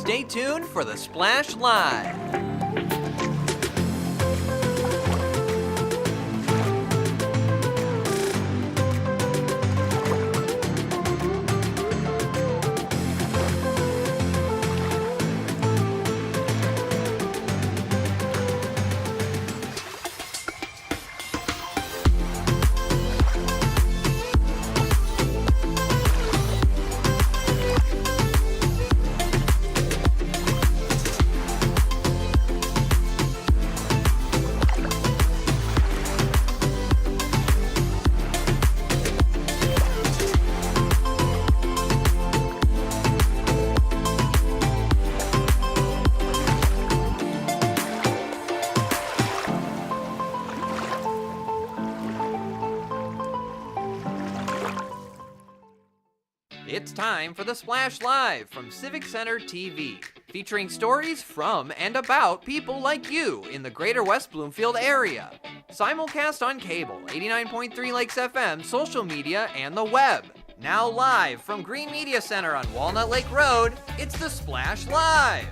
Stay tuned for the Splash Live. It's time for the Splash Live from Civic Center TV, featuring stories from and about people like you in the Greater West Bloomfield area. Simulcast on cable, 89.3 Lakes FM, social media, and the web. Now live from Green Media Center on Walnut Lake Road, it's the Splash Live.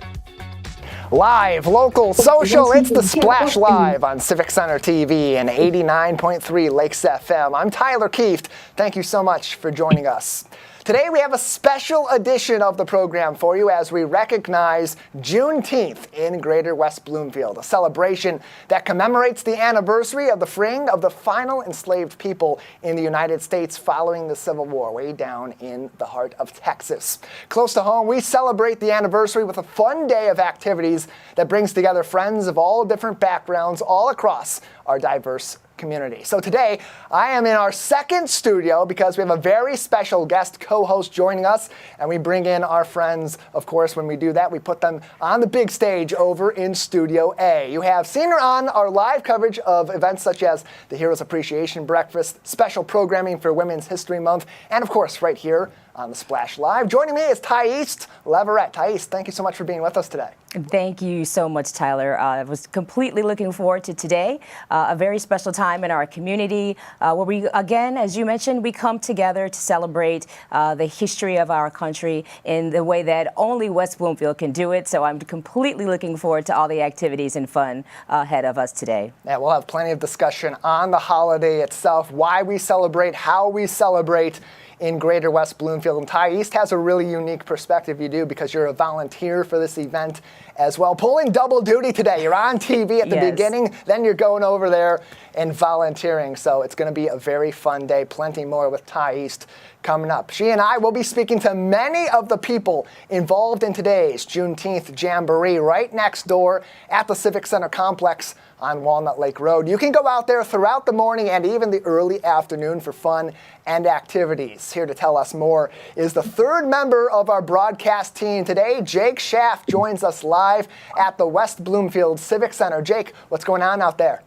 Live, local, social, it's the Splash Live on Civic Center TV and 89.3 Lakes FM. I'm Tyler Kieft. Thank you so much for joining us. Today we have a special edition of the program for you as we recognize Juneteenth in Greater West Bloomfield, a celebration that commemorates the anniversary of the freeing of the final enslaved people in the United States following the Civil War, way down in the heart of Texas. Close to home, we celebrate the anniversary with a fun day of activities that brings together friends of all different backgrounds all across our diverse community. So today, I am in our second studio because we have a very special guest co-host joining us, and we bring in our friends. Of course, when we do that, we put them on the big stage over in Studio A. You have seen her on our live coverage of events such as the Heroes Appreciation Breakfast, special programming for Women's History Month, and of course, right here on the Splash Live. Joining me is Thais Leverett. Thais, thank you so much for being with us today. Thank you so much, Tyler. I was completely looking forward to today, a very special time in our community where we, again, as you mentioned, we come together to celebrate the history of our country in the way that only West Bloomfield can do it. So I'm completely looking forward to all the activities and fun ahead of us today. Yeah, we'll have plenty of discussion on the holiday itself, why we celebrate, how we celebrate in Greater West Bloomfield. And Thais has a really unique perspective, you do, because you're a volunteer for this event as well. Pulling double duty today. You're on TV at the beginning, then you're going over there and volunteering. So it's going to be a very fun day. Plenty more with Thais coming up. She and I will be speaking to many of the people involved in today's Juneteenth Jamboree right next door at the Civic Center complex on Walnut Lake Road. You can go out there throughout the morning and even the early afternoon for fun and activities. Here to tell us more is the third member of our broadcast team today. Jake Schaff joins us live at the West Bloomfield Civic Center. Jake, what's going on out there?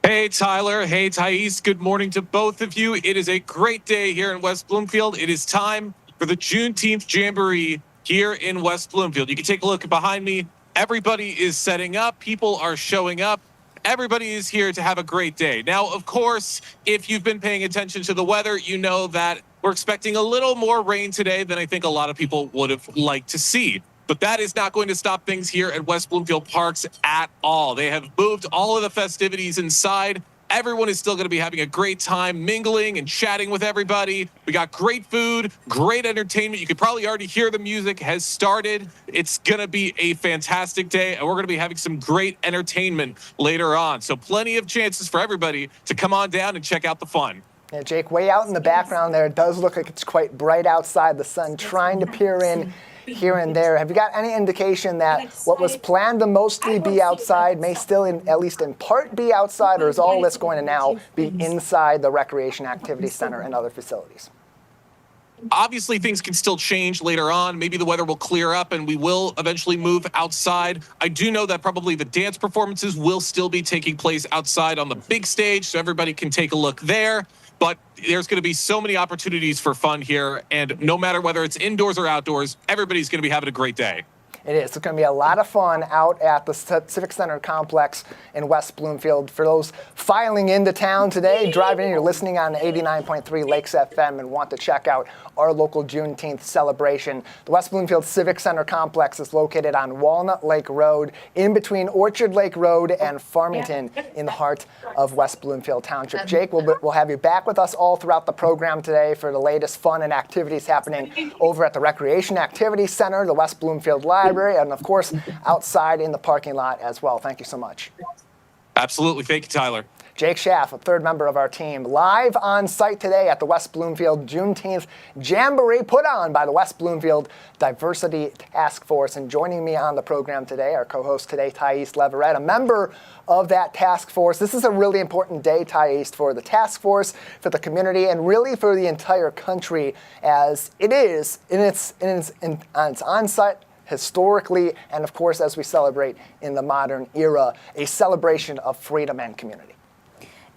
Hey, Tyler. Hey, Thais. Good morning to both of you. It is a great day here in West Bloomfield. It is time for the Juneteenth Jamboree here in West Bloomfield. You can take a look behind me. Everybody is setting up. People are showing up. Everybody is here to have a great day. Now, of course, if you've been paying attention to the weather, you know that we're expecting a little more rain today than I think a lot of people would have liked to see. But that is not going to stop things here at West Bloomfield Parks at all. They have moved all of the festivities inside. Everyone is still going to be having a great time mingling and chatting with everybody. We got great food, great entertainment. You could probably already hear the music has started. It's going to be a fantastic day, and we're going to be having some great entertainment later on. So plenty of chances for everybody to come on down and check out the fun. Yeah, Jake, way out in the background there, it does look like it's quite bright outside. The sun trying to peer in here and there. Have you got any indication that what was planned to mostly be outside may still, at least in part, be outside, or is all this going to now be inside the Recreation Activity Center and other facilities? Obviously, things can still change later on. Maybe the weather will clear up and we will eventually move outside. I do know that probably the dance performances will still be taking place outside on the big stage, so everybody can take a look there. But there's going to be so many opportunities for fun here, and no matter whether it's indoors or outdoors, everybody's going to be having a great day. It is. It's going to be a lot of fun out at the Civic Center complex in West Bloomfield. For those filing into town today, driving in, you're listening on 89.3 Lakes FM and want to check out our local Juneteenth celebration. The West Bloomfield Civic Center complex is located on Walnut Lake Road, in between Orchard Lake Road and Farmington, in the heart of West Bloomfield Township. Jake, we'll have you back with us all throughout the program today for the latest fun and activities happening over at the Recreation Activity Center, the West Bloomfield Library, and of course, outside in the parking lot as well. Thank you so much. Absolutely. Thank you, Tyler. Jake Schaff, a third member of our team, live on site today at the West Bloomfield Juneteenth Jamboree put on by the West Bloomfield Diversity Task Force. And joining me on the program today, our co-host today, Thais Leverett, a member of that task force. This is a really important day, Thais, for the task force, for the community, and really for the entire country, as it is on its on-site historically, and of course, as we celebrate in the modern era, a celebration of freedom and community.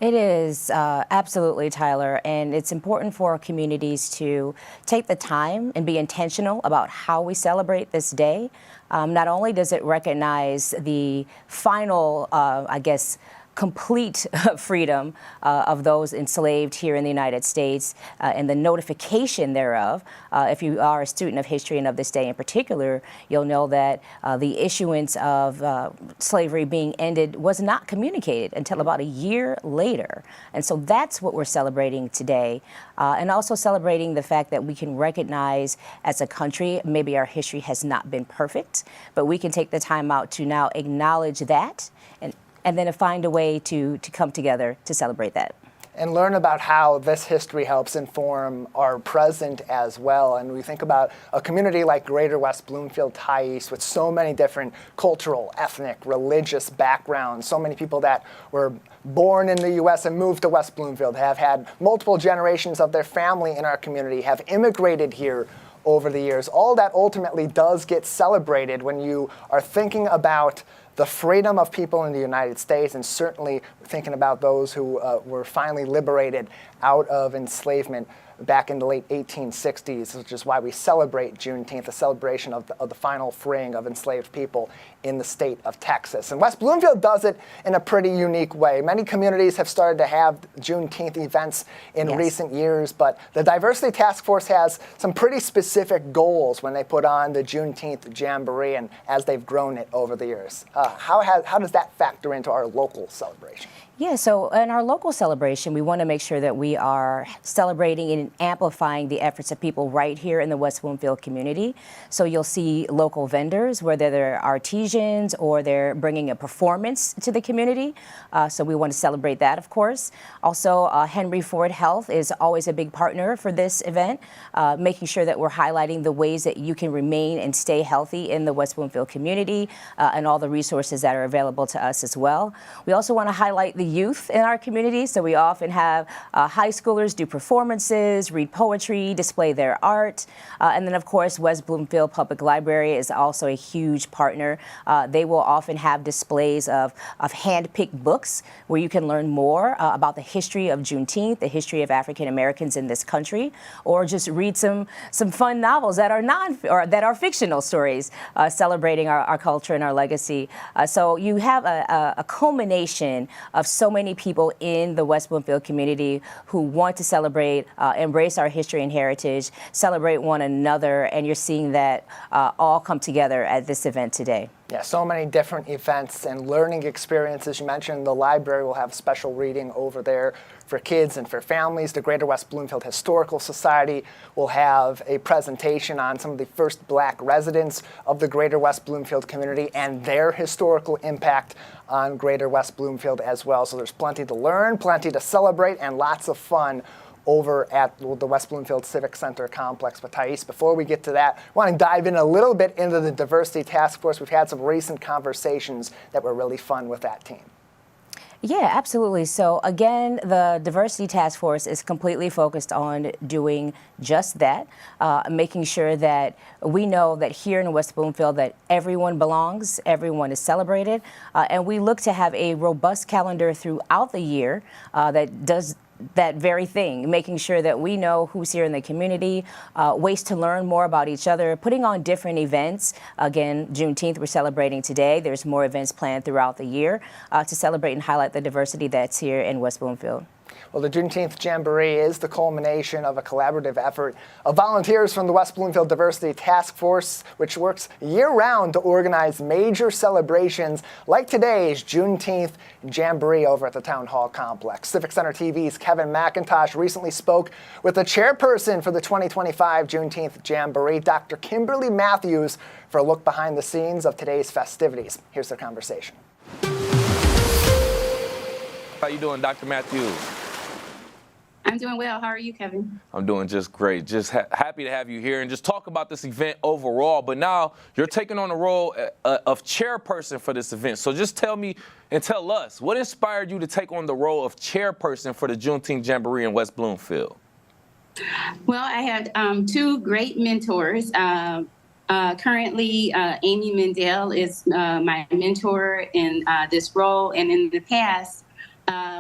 It is, absolutely, Tyler, and it's important for our communities to take the time and be intentional about how we celebrate this day. Not only does it recognize the final, complete freedom of those enslaved here in the United States and the notification thereof. If you are a student of history and of this day in particular, you'll know that the issuance of slavery being ended was not communicated until about a year later. And so that's what we're celebrating today. And also celebrating the fact that we can recognize as a country, maybe our history has not been perfect, but we can take the time out to now acknowledge that and then to find a way to come together to celebrate that. And learn about how this history helps inform our present as well. And we think about a community like Greater West Bloomfield, Thais, with so many different cultural, ethnic, religious backgrounds, so many people that were born in the U.S. and moved to West Bloomfield, have had multiple generations of their family in our community, have immigrated here over the years. All that ultimately does get celebrated when you are thinking about the freedom of people in the United States, and certainly thinking about those who were finally liberated out of enslavement back in the late 1860s, which is why we celebrate Juneteenth, a celebration of the final freeing of enslaved people in the state of Texas. And West Bloomfield does it in a pretty unique way. Many communities have started to have Juneteenth events in recent years, but the Diversity Task Force has some pretty specific goals when they put on the Juneteenth Jamboree and as they've grown it over the years. How does that factor into our local celebration? Yeah, so in our local celebration, we want to make sure that we are celebrating and amplifying the efforts of people right here in the West Bloomfield community. So you'll see local vendors, whether they're artisans or they're bringing a performance to the community. So we want to celebrate that, of course. Also, Henry Ford Health is always a big partner for this event, making sure that we're highlighting the ways that you can remain and stay healthy in the West Bloomfield community and all the resources that are available to us as well. We also want to highlight the youth in our community, so we often have high schoolers do performances, read poetry, display their art, and then of course West Bloomfield Public Library is also a huge partner. They will often have displays of hand-picked books where you can learn more about the history of Juneteenth, the history of African Americans in this country, or just read some fun novels that are that are fictional stories celebrating our culture and our legacy. So you have a culmination of so many people in the West Bloomfield community who want to celebrate, embrace our history and heritage, celebrate one another, and you're seeing that all come together at this event today. Yeah, so many different events and learning experiences. You mentioned the library will have special reading over there for kids and for families. The Greater West Bloomfield Historical Society will have a presentation on some of the first Black residents of the Greater West Bloomfield community and their historical impact on Greater West Bloomfield as well. So there's plenty to learn, plenty to celebrate, and lots of fun over at the West Bloomfield Civic Center complex. But Thais, before we get to that, I want to dive in a little bit into the Diversity Task Force. We've had some recent conversations that were really fun with that team. Yeah, absolutely. So again, the Diversity Task Force is completely focused on doing just that, making sure that we know that here in West Bloomfield that everyone belongs, everyone is celebrated, and we look to have a robust calendar throughout the year that does that very thing, making sure that we know who's here in the community, ways to learn more about each other, putting on different events. Again, Juneteenth we're celebrating today. There's more events planned throughout the year to celebrate and highlight the diversity that's here in West Bloomfield. Well, the Juneteenth Jamboree is the culmination of a collaborative effort of volunteers from the West Bloomfield Diversity Task Force, which works year-round to organize major celebrations like today's Juneteenth Jamboree over at the Town Hall Complex. Civic Center TV's Kevin McIntosh recently spoke with the chairperson for the 2025 Juneteenth Jamboree, Dr. Kimberly Matthews, for a look behind the scenes of today's festivities. Here's their conversation. How you doing, Dr. Matthews? I'm doing well. How are you, Kevin? I'm doing just great. Just happy to have you here and just talk about this event overall. But now you're taking on the role of chairperson for this event. So just tell me and tell us, what inspired you to take on the role of chairperson for the Juneteenth Jamboree in West Bloomfield? Well, I had two great mentors. Currently, Amy Mendel is my mentor in this role. And in the past,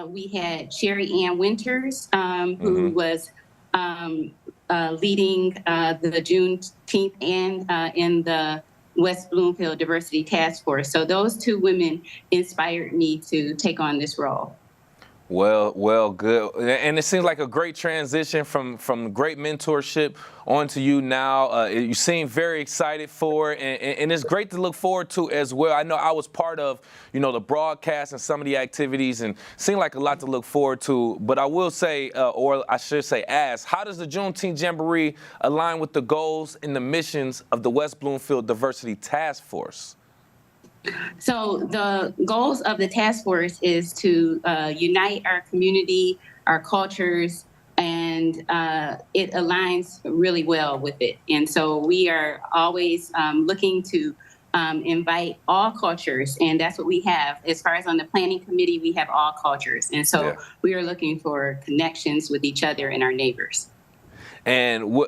we had Sherry Ann Winters, who was leading the Juneteenth and in the West Bloomfield Diversity Task Force. So those two women inspired me to take on this role. Well, good. And it seems like a great transition from great mentorship onto you now. You seem very excited for it, and it's great to look forward to as well. I know I was part of, the broadcast and some of the activities, and seemed like a lot to look forward to. But I will say, or I should say ask, how does the Juneteenth Jamboree align with the goals and the missions of the West Bloomfield Diversity Task Force? So the goals of the task force is to unite our community, our cultures, and it aligns really well with it. And so we are always looking to invite all cultures, and that's what we have. As far as on the planning committee, we have all cultures. And so we are looking for connections with each other and our neighbors. And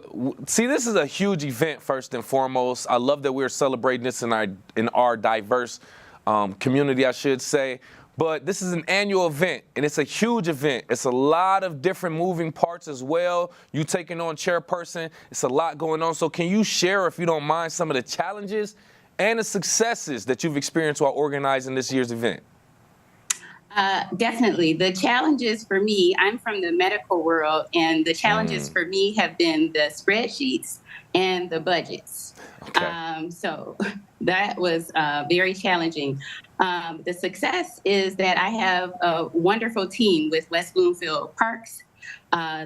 see, this is a huge event, first and foremost. I love that we're celebrating this in our diverse community, I should say. But this is an annual event, and it's a huge event. It's a lot of different moving parts as well. You taking on chairperson, it's a lot going on. So can you share, if you don't mind, some of the challenges and the successes that you've experienced while organizing this year's event? Definitely. The challenges for me, I'm from the medical world, and the challenges for me have been the spreadsheets and the budgets. Okay. So that was very challenging. The success is that I have a wonderful team with West Bloomfield Parks,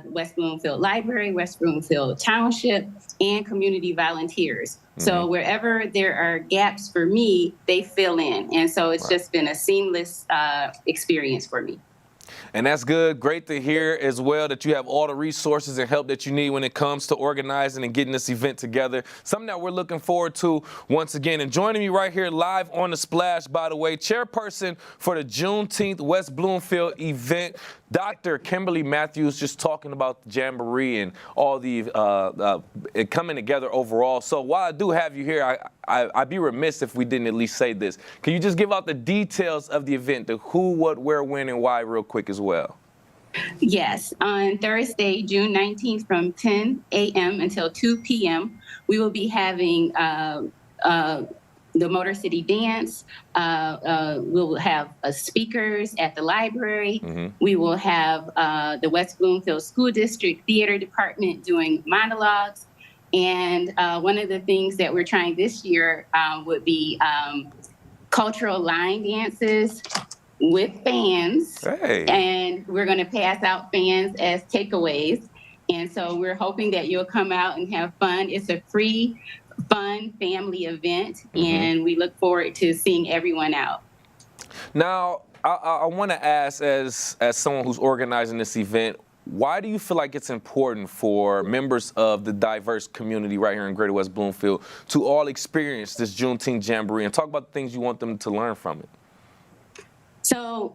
West Bloomfield Library, West Bloomfield Township, and community volunteers. So wherever there are gaps for me, they fill in. And so it's just been a seamless experience for me. And that's good. Great to hear as well that you have all the resources and help that you need when it comes to organizing and getting this event together. Something that we're looking forward to once again. And joining me right here live on The Splash, by the way, chairperson for the Juneteenth West Bloomfield event, Dr. Kimberly Matthews, just talking about the Jamboree and all the it coming together overall. So while I do have you here, I'd be remiss if we didn't at least say this. Can you just give out the details of the event, the who, what, where, when, and why real quick as well? Yes. On Thursday, June 19th from 10 a.m. until 2 p.m., we will be having the Motor City Dance. We'll have speakers at the library. We will have the West Bloomfield School District Theater Department doing monologues. And one of the things that we're trying this year would be cultural line dances with fans. Hey. And we're going to pass out fans as takeaways. And so we're hoping that you'll come out and have fun. It's a free, fun family event, and we look forward to seeing everyone out. Now, I want to ask, as someone who's organizing this event, why do you feel like it's important for members of the diverse community right here in Greater West Bloomfield to all experience this Juneteenth Jamboree, and talk about the things you want them to learn from it? So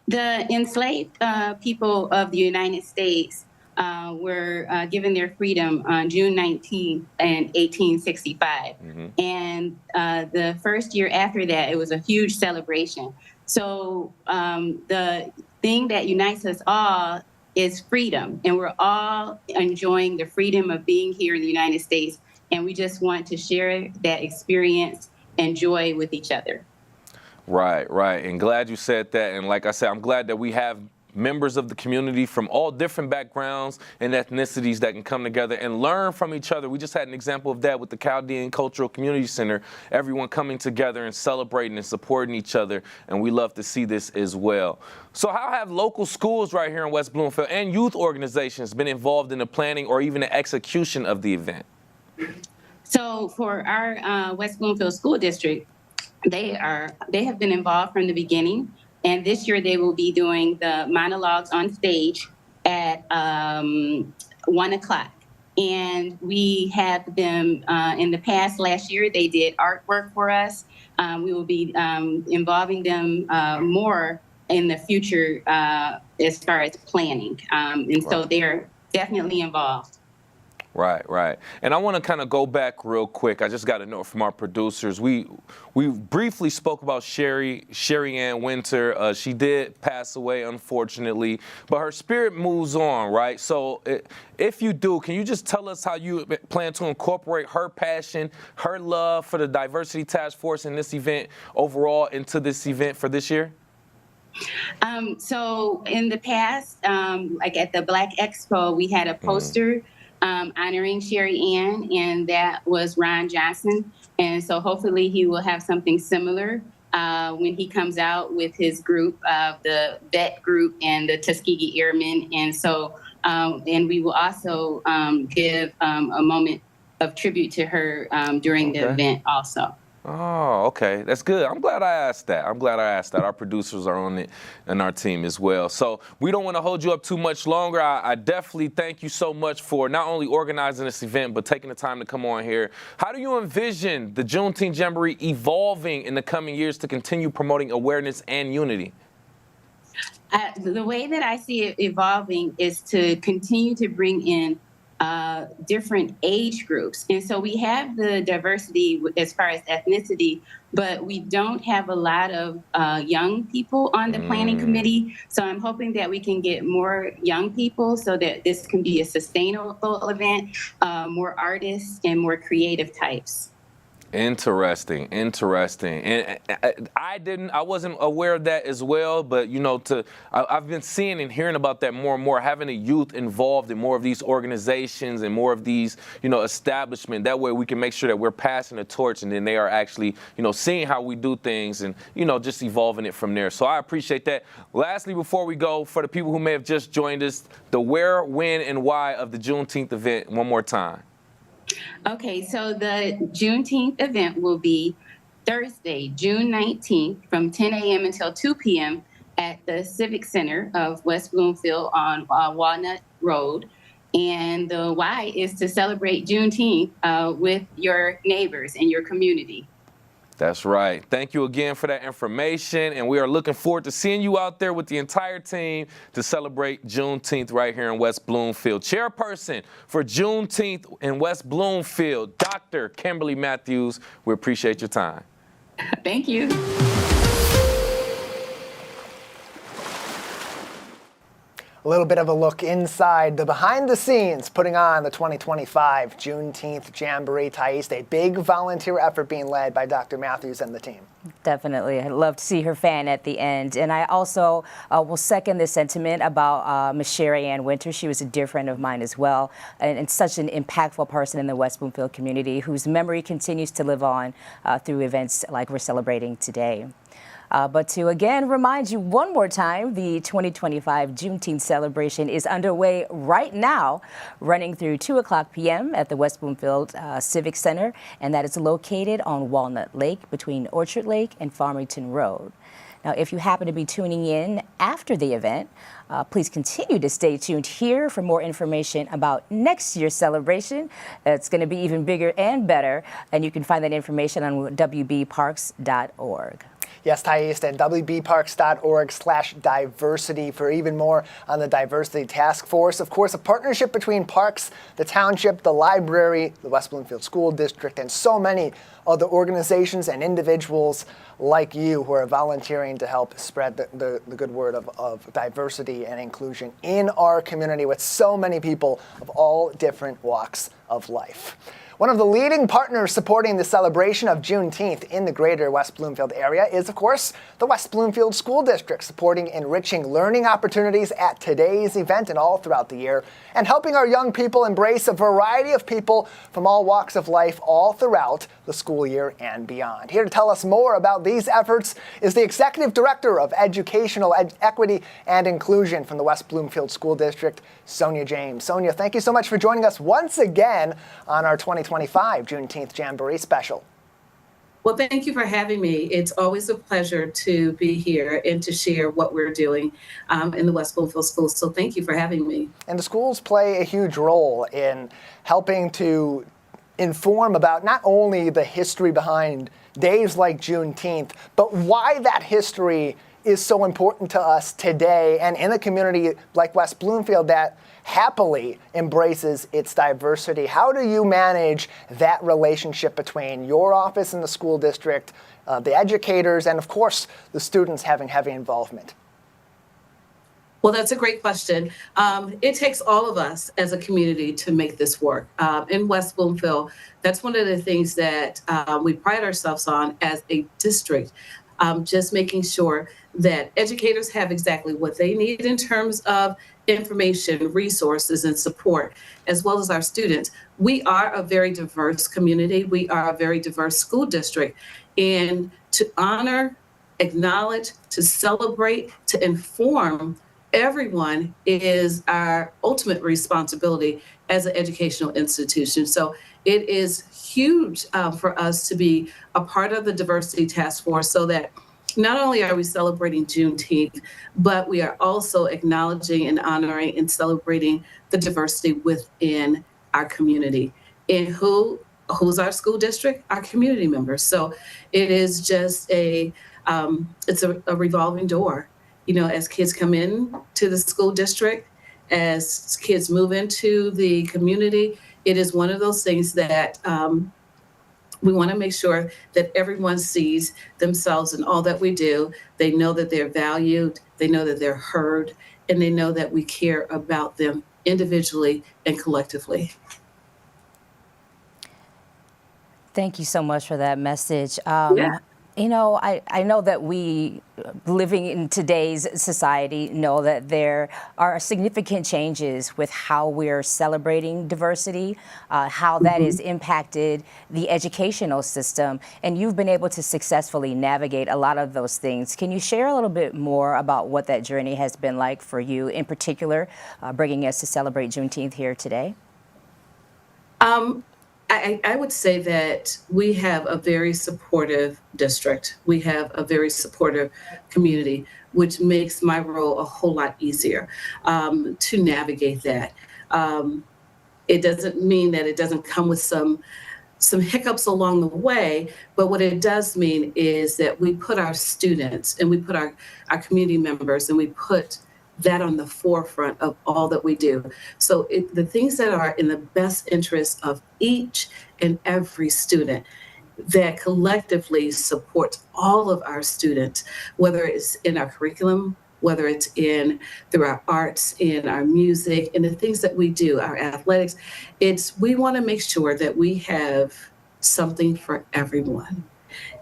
the enslaved people of the United States were given their freedom on June 19th in 1865. And the first year after that, it was a huge celebration. So the thing that unites us all is freedom. And we're all enjoying the freedom of being here in the United States. And we just want to share that experience and joy with each other. Right, right. And glad you said that. And like I said, I'm glad that we have members of the community from all different backgrounds and ethnicities that can come together and learn from each other. We just had an example of that with the Chaldean Cultural Community Center, everyone coming together and celebrating and supporting each other. And we love to see this as well. So how have local schools right here in West Bloomfield and youth organizations been involved in the planning or even the execution of the event? So for our West Bloomfield School District, they have been involved from the beginning. And this year they will be doing the monologues on stage at 1 o'clock. And we have them in the past. Last year they did artwork for us. We will be involving them more in the future as far as planning. And so they're definitely involved. Right, right. And I want to kind of go back real quick. I just got a note from our producers. We briefly spoke about Sherry Ann Winter. She did pass away, unfortunately, but her spirit moves on, right? So if you do, can you just tell us how you plan to incorporate her passion, her love for the Diversity Task Force in this event overall into this event for this year? So in the past, like at the Black Expo, we had a poster honoring Sherry Ann, and that was Ron Johnson. And so hopefully he will have something similar when he comes out with his group, the VET group and the Tuskegee Airmen. And so, and we will also give a moment of tribute to her during the event also. Oh, okay. That's good. I'm glad I asked that. Our producers are on it and our team as well. So we don't want to hold you up too much longer. I definitely thank you so much for not only organizing this event, but taking the time to come on here. How do you envision the Juneteenth Jamboree evolving in the coming years to continue promoting awareness and unity? The way that I see it evolving is to continue to bring in different age groups. And so we have the diversity as far as ethnicity, but we don't have a lot of young people on the planning committee. So I'm hoping that we can get more young people so that this can be a sustainable event, more artists and more creative types. Interesting. And I wasn't aware of that as well, but you know, I've been seeing and hearing about that more and more, having the youth involved in more of these organizations and more of these, you know, establishment. That way we can make sure that we're passing the torch and then they are actually, you know, seeing how we do things and, you know, just evolving it from there. So I appreciate that. Lastly, before we go, for the people who may have just joined us, the where, when, and why of the Juneteenth event one more time. Okay, so the Juneteenth event will be Thursday, June 19th from 10 a.m. until 2 p.m. at the Civic Center of West Bloomfield on Walnut Road. And the why is to celebrate Juneteenth with your neighbors and your community. That's right. Thank you again for that information. And we are looking forward to seeing you out there with the entire team to celebrate Juneteenth right here in West Bloomfield. Chairperson for Juneteenth in West Bloomfield, Dr. Kimberly Matthews, we appreciate your time. Thank you. A little bit of a look inside the behind the scenes putting on the 2025 Juneteenth Jamboree. Thais, a big volunteer effort being led by Dr. Matthews and the team. Definitely. I'd love to see her fan at the end. And I also will second the sentiment about Miss Sherry Ann Winter. She was a dear friend of mine as well, and such an impactful person in the West Bloomfield community whose memory continues to live on through events like we're celebrating today. But to again remind you one more time, the 2025 Juneteenth celebration is underway right now, running through 2 o'clock p.m. at the West Bloomfield Civic Center, and that is located on Walnut Lake between Orchard Lake and Farmington Road. Now, if you happen to be tuning in after the event, please continue to stay tuned here for more information about next year's celebration. It's going to be even bigger and better, and you can find that information on wbparks.org. Yes, Thais, and wbparks.org/diversity for even more on the Diversity Task Force. Of course, a partnership between Parks, the Township, the Library, the West Bloomfield School District, and so many other organizations and individuals like you who are volunteering to help spread the good word of diversity and inclusion in our community with so many people of all different walks of life. One of the leading partners supporting the celebration of Juneteenth in the Greater West Bloomfield area is, of course, the West Bloomfield School District, supporting enriching learning opportunities at today's event and all throughout the year, and helping our young people embrace a variety of people from all walks of life all throughout the school year and beyond. Here to tell us more about these efforts is the Executive Director of Educational Equity and Inclusion from the West Bloomfield School District, Sonia James. Sonia, thank you so much for joining us once again on our 2025 Juneteenth Jamboree special. Well, thank you for having me. It's always a pleasure to be here and to share what we're doing in the West Bloomfield Schools. So thank you for having me. And the schools play a huge role in helping to inform about not only the history behind days like Juneteenth, but why that history is so important to us today and in a community like West Bloomfield that happily embraces its diversity. How do you manage that relationship between your office and the school district, the educators, and of course, the students having heavy involvement? Well, that's a great question. It takes all of us as a community to make this work. In West Bloomfield, that's one of the things that we pride ourselves on as a district, just making sure that educators have exactly what they need in terms of information, resources, and support, as well as our students. We are a very diverse community. We are a very diverse school district. And to honor, acknowledge, to celebrate, to inform everyone is our ultimate responsibility as an educational institution. So it is huge for us to be a part of the Diversity Task Force so that not only are we celebrating Juneteenth, but we are also acknowledging and honoring and celebrating the diversity within our community. And who's our school district? Our community members. So it is just it's a revolving door. You know, as kids come in to the school district, as kids move into the community, it is one of those things that we want to make sure that everyone sees themselves in all that we do. They know that they're valued, they know that they're heard, and they know that we care about them individually and collectively. Thank you so much for that message. Yeah. You know, I know that we, living in today's society, know that there are significant changes with how we're celebrating diversity, how that has impacted the educational system, and you've been able to successfully navigate a lot of those things. Can you share a little bit more about what that journey has been like for you, in particular, bringing us to celebrate Juneteenth here today? I would say that we have a very supportive district. We have a very supportive community, which makes my role a whole lot easier to navigate that. It doesn't mean that it doesn't come with some hiccups along the way, but what it does mean is that we put our students and we put our community members and we put that on the forefront of all that we do. So the things that are in the best interest of each and every student that collectively supports all of our students, whether it's in our curriculum, whether it's through our arts, in our music, and the things that we do, our athletics, we want to make sure that we have something for everyone.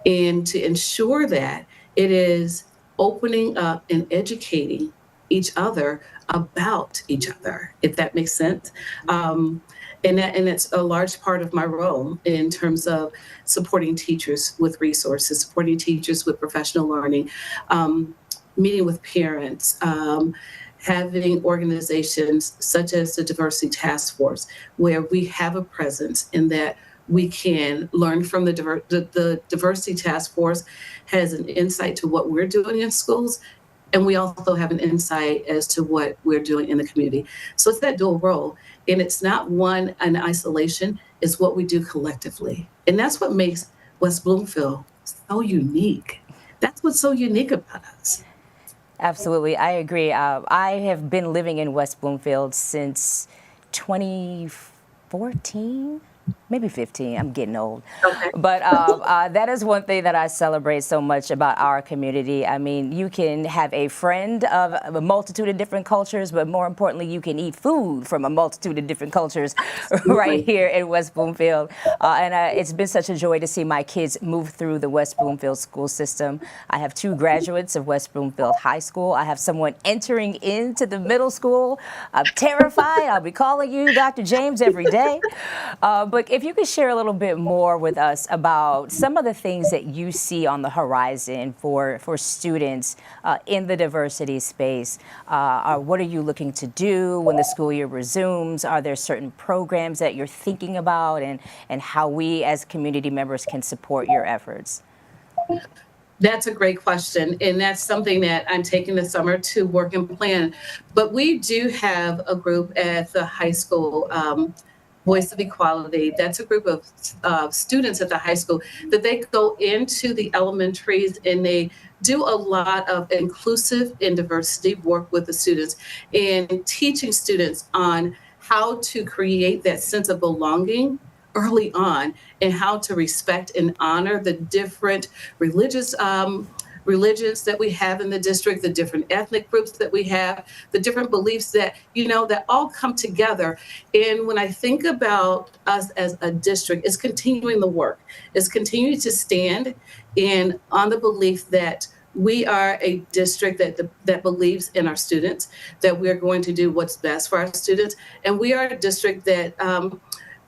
And to ensure that it is opening up and educating each other about each other, if that makes sense. And it's a large part of my role in terms of supporting teachers with resources, supporting teachers with professional learning, meeting with parents, having organizations such as the Diversity Task Force, where we have a presence in that we can learn from the Diversity Task Force has an insight to what we're doing in schools. And we also have an insight as to what we're doing in the community. So it's that dual role. And it's not one in isolation, it's what we do collectively. And that's what makes West Bloomfield so unique. That's what's so unique about us. Absolutely, I agree. I have been living in West Bloomfield since 2014, maybe 15. I'm getting old. Okay. But that is one thing that I celebrate so much about our community. I mean, you can have a friend of a multitude of different cultures, but more importantly, you can eat food from a multitude of different cultures right here in West Bloomfield. And it's been such a joy to see my kids move through the West Bloomfield school system. I have 2 graduates of West Bloomfield High School. I have someone entering into the middle school. I'm terrified. I'll be calling you, Dr. James, every day. But if you could share a little bit more with us about some of the things that you see on the horizon for students in the diversity space. What are you looking to do when the school year resumes? Are there certain programs that you're thinking about, and how we as community members can support your efforts? That's a great question. And that's something that I'm taking the summer to work and plan. But we do have a group at the high school, Voice of Equality. That's a group of students at the high school that they go into the elementaries and they do a lot of inclusive and diversity work with the students and teaching students on how to create that sense of belonging early on and how to respect and honor the different religions that we have in the district, the different ethnic groups that we have, the different beliefs that, that all come together. And when I think about us as a district, it's continuing the work, it's continuing to stand in on the belief that we are a district that believes in our students, that we're going to do what's best for our students. And we are a district that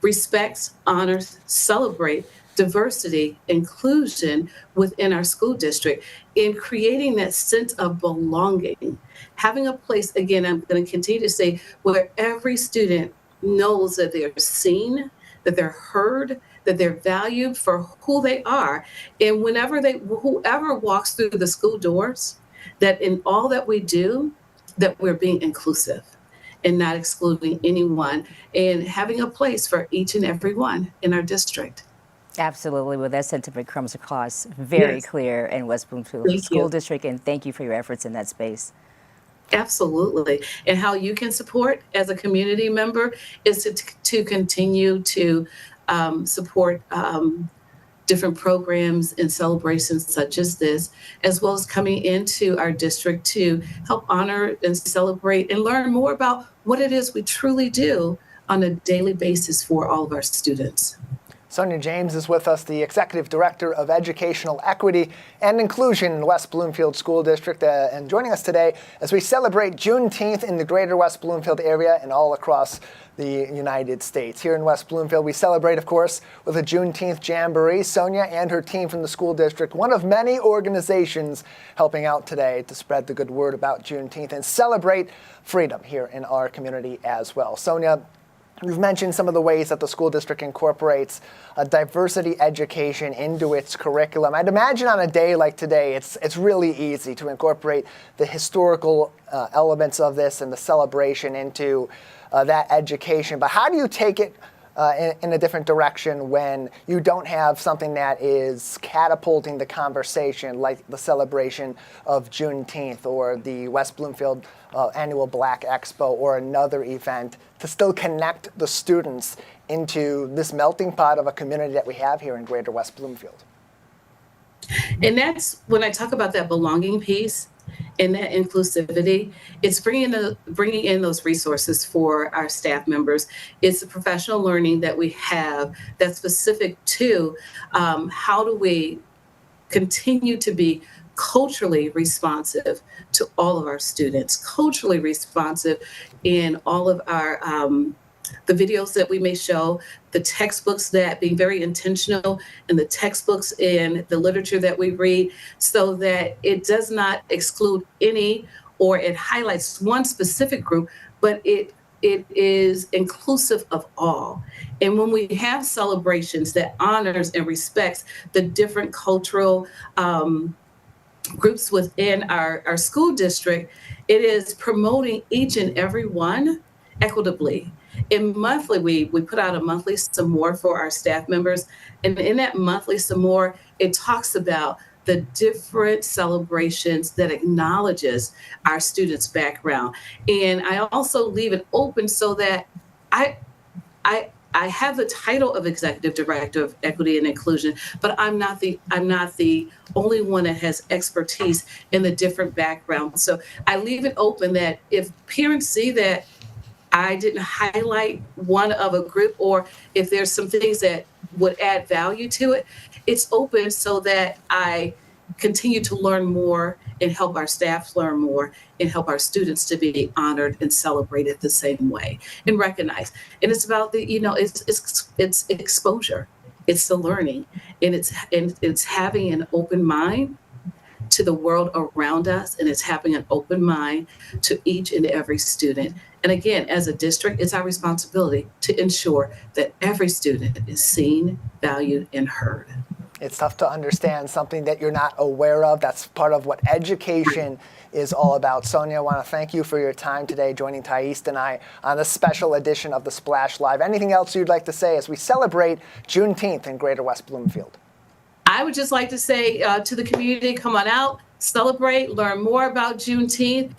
respects, honors, celebrate diversity, inclusion within our school district, in creating that sense of belonging, having a place, again, I'm going to continue to say, where every student knows that they're seen, that they're heard, that they're valued for who they are. And whoever walks through the school doors, that in all that we do, that we're being inclusive and not excluding anyone, and having a place for each and every one in our district. Absolutely. Well, that sentiment comes across very Yes. clear in West Bloomfield Thank School you. District, and thank you for your efforts in that space. Absolutely. And how you can support as a community member is to continue to support different programs and celebrations such as this, as well as coming into our district to help honor and celebrate and learn more about what it is we truly do on a daily basis for all of our students. Sonia James is with us, the Executive Director of Educational Equity and Inclusion in West Bloomfield School District, and joining us today as we celebrate Juneteenth in the Greater West Bloomfield area and all across the United States. Here in West Bloomfield, we celebrate, of course, with a Juneteenth Jamboree. Sonia and her team from the school district, one of many organizations helping out today to spread the good word about Juneteenth and celebrate freedom here in our community as well. Sonia, you've mentioned some of the ways that the school district incorporates diversity education into its curriculum. I'd imagine on a day like today, it's really easy to incorporate the historical elements of this and the celebration into that education. But how do you take it in a different direction when you don't have something that is catapulting the conversation, like the celebration of Juneteenth or the West Bloomfield Annual Black Expo or another event, to still connect the students into this melting pot of a community that we have here in Greater West Bloomfield? And that's when I talk about that belonging piece and that inclusivity, it's bringing in those resources for our staff members. It's the professional learning that we have that's specific to how do we continue to be culturally responsive to all of our students, culturally responsive in all of our the videos that we may show, the textbooks, that being very intentional in the textbooks and the literature that we read, so that it does not exclude any, or it highlights one specific group, but it is inclusive of all. And when we have celebrations that honors and respects the different cultural groups within our school district, it is promoting each and every one equitably. And monthly, we put out a monthly some more for our staff members. And in that monthly some more, it talks about the different celebrations that acknowledges our students' background. And I also leave it open so that I have the title of Executive Director of Equity and Inclusion, but I'm not the only one that has expertise in the different backgrounds. So I leave it open that if parents see that I didn't highlight one of a group, or if there's some things that would add value to it, it's open so that I continue to learn more and help our staff learn more and help our students to be honored and celebrated the same way and recognized. And it's about the, it's exposure, it's the learning, and it's having an open mind to the world around us, and it's having an open mind to each and every student. And again, as a district, it's our responsibility to ensure that every student is seen, valued, and heard. It's tough to understand something that you're not aware of. That's part of what education is all about. Sonia, I want to thank you for your time today, joining Thais and I on this special edition of the Splash Live. Anything else you'd like to say as we celebrate Juneteenth in Greater West Bloomfield? I would just like to say to the community, come on out, celebrate, learn more about Juneteenth.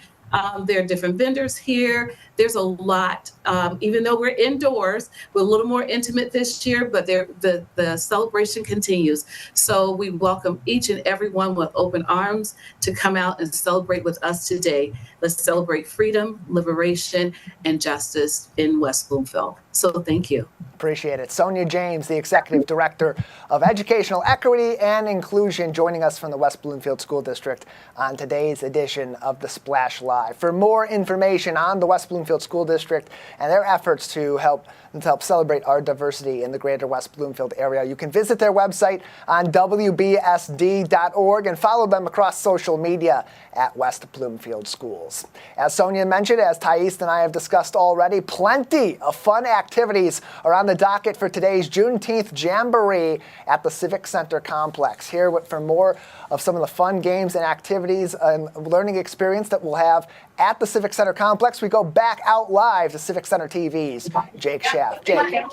There are different vendors here. There's a lot, even though we're indoors, we're a little more intimate this year, but the celebration continues. So we welcome each and everyone with open arms to come out and celebrate with us today. Let's celebrate freedom, liberation, and justice in West Bloomfield. So thank you. Appreciate it. Sonia James, the Executive Director of Educational Equity and Inclusion, joining us from the West Bloomfield School District on today's edition of the Splash Live. For more information on the West Bloomfield School District and their efforts to help celebrate our diversity in the Greater West Bloomfield area, you can visit their website on wbsd.org and follow them across social media at West Bloomfield Schools. As Sonia mentioned, as Thais and I have discussed already, plenty of fun activities are on the docket for today's Juneteenth Jamboree at the Civic Center complex. Here for more of some of the fun games and activities and learning experience that we'll have at the Civic Center complex, we go back out live to Civic Center TV's Jake Schaff. Jake.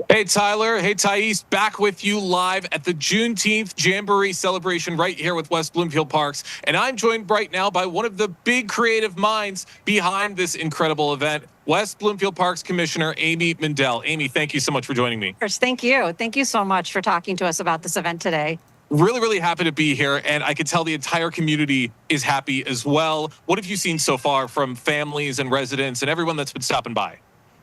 Hey, Tyler. Hey, Thais. Back with you live at the Juneteenth Jamboree celebration right here with West Bloomfield Parks. And I'm joined right now by one of the big creative minds behind this incredible event, West Bloomfield Parks Commissioner Amy Mindell. Amy, thank you so much for joining me. Thank you. Thank you so much for talking to us about this event today. Really, really happy to be here, and I can tell the entire community is happy as well. What have you seen so far from families and residents and everyone that's been stopping by?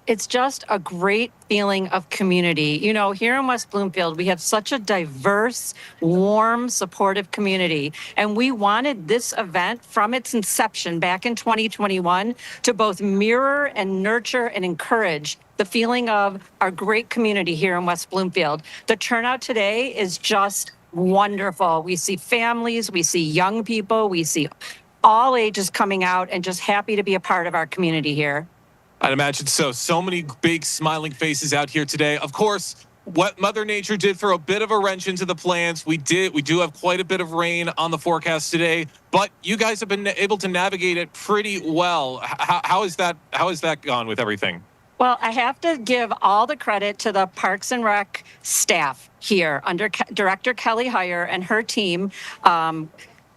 It's just a great feeling of community. You know, here in West Bloomfield, we have such a diverse, warm, supportive community. And we wanted this event from its inception back in 2021 to both mirror and nurture and encourage the feeling of our great community here in West Bloomfield. The turnout today is just wonderful. We see families, we see young people, we see all ages coming out and just happy to be a part of our community here. I'd imagine so. So many big smiling faces out here today. Of course, what Mother Nature did throw a bit of a wrench into the plans. We do have quite a bit of rain on the forecast today, but you guys have been able to navigate it pretty well. How is that gone with everything? Well, I have to give all the credit to the Parks and Rec staff here under Director Kelly Heyer and her team.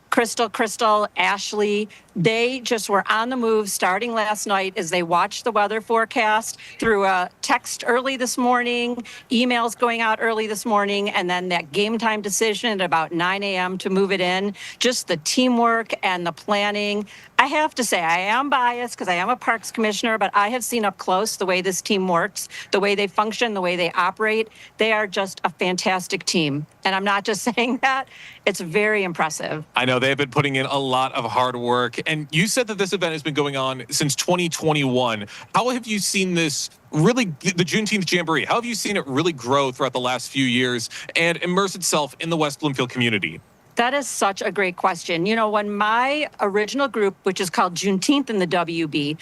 Crystal, Ashley, they just were on the move starting last night as they watched the weather forecast through a text early this morning, emails going out early this morning, and then that game time decision at about 9 a.m. to move it in. Just the teamwork and the planning. I have to say, I am biased because I am a parks commissioner, but I have seen up close the way this team works, the way they function, the way they operate. They are just a fantastic team. And I'm not just saying that. It's very impressive. I know they've been putting in a lot of hard work. And you said that this event has been going on since 2021. How have you seen this really, the Juneteenth Jamboree, how have you seen it really grow throughout the last few years and immerse itself in the West Bloomfield community? That is such a great question. You know, when my original group, which is called Juneteenth in the WB,